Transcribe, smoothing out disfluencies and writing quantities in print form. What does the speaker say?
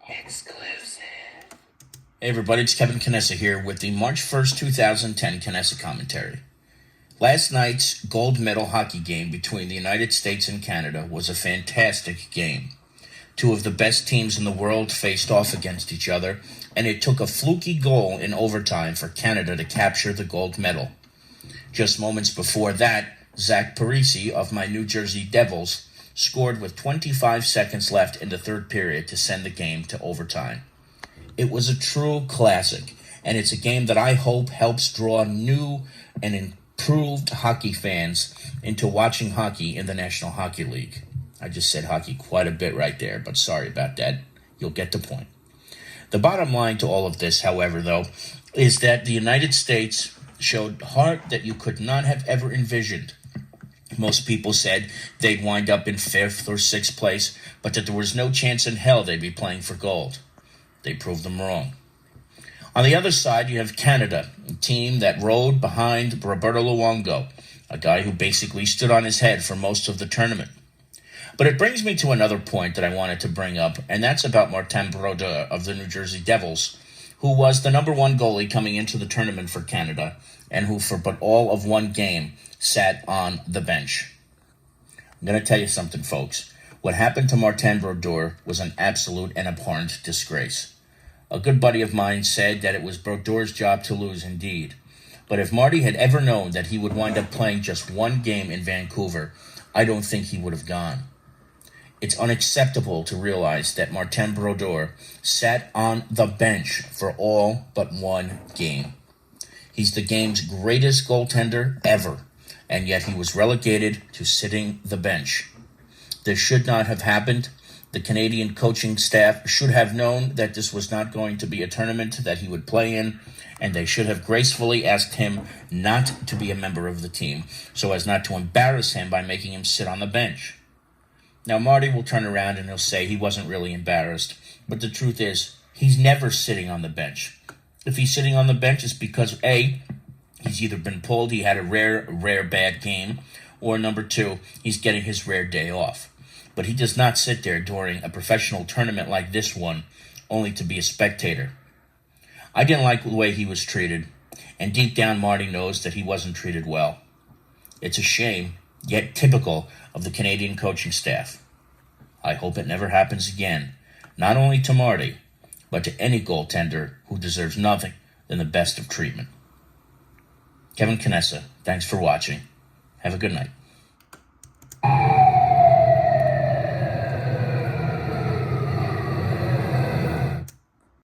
Exclusive. Hey everybody, it's Kevin Canessa here with the March 1st, 2010 Canessa Commentary. Last night's gold medal hockey game between the United States and Canada was a fantastic game. Two of the best teams in the world faced off against each other, and it took a fluky goal in overtime for Canada to capture the gold medal. Just moments before that, Zach Parise of my New Jersey Devils scored with 25 seconds left in the third period to send the game to overtime. It was a true classic, and it's a game that I hope helps draw new and improved hockey fans into watching hockey in the National Hockey League. I just said hockey quite a bit right there, but sorry about that. You'll get the point. The bottom line to all of this, however, though, is that the United States showed heart that you could not have ever envisioned. Most people said they'd wind up in 5th or 6th place, but that there was no chance in hell they'd be playing for gold. They proved them wrong. On the other side, you have Canada, a team that rode behind Roberto Luongo, a guy who basically stood on his head for most of the tournament. But it brings me to another point that I wanted to bring up, and that's about Martin Brodeur of the New Jersey Devils, who was the number one goalie coming into the tournament for Canada, and who for but all of one game sat on the bench. I'm going to tell you something, folks. What happened to Martin Brodeur was an absolute and abhorrent disgrace. A good buddy of mine said that it was Brodeur's job to lose indeed. But if Marty had ever known that he would wind up playing just one game in Vancouver, I don't think he would have gone. It's unacceptable to realize that Martin Brodeur sat on the bench for all but one game. He's the game's greatest goaltender ever, and yet he was relegated to sitting the bench. This should not have happened. The Canadian coaching staff should have known that this was not going to be a tournament that he would play in, and they should have gracefully asked him not to be a member of the team so as not to embarrass him by making him sit on the bench. Now, Marty will turn around and he'll say he wasn't really embarrassed, but the truth is, he's never sitting on the bench. If he's sitting on the bench, it's because, A, he's either been pulled, he had a rare bad game, or number 2, he's getting his rare day off. But he does not sit there during a professional tournament like this one, only to be a spectator. I didn't like the way he was treated, and deep down Marty knows that he wasn't treated well. It's a shame, yet typical of the Canadian coaching staff. I hope it never happens again, not only to Marty, but to any goaltender who deserves nothing than the best of treatment. Kevin Canessa, thanks for watching. Have a good night.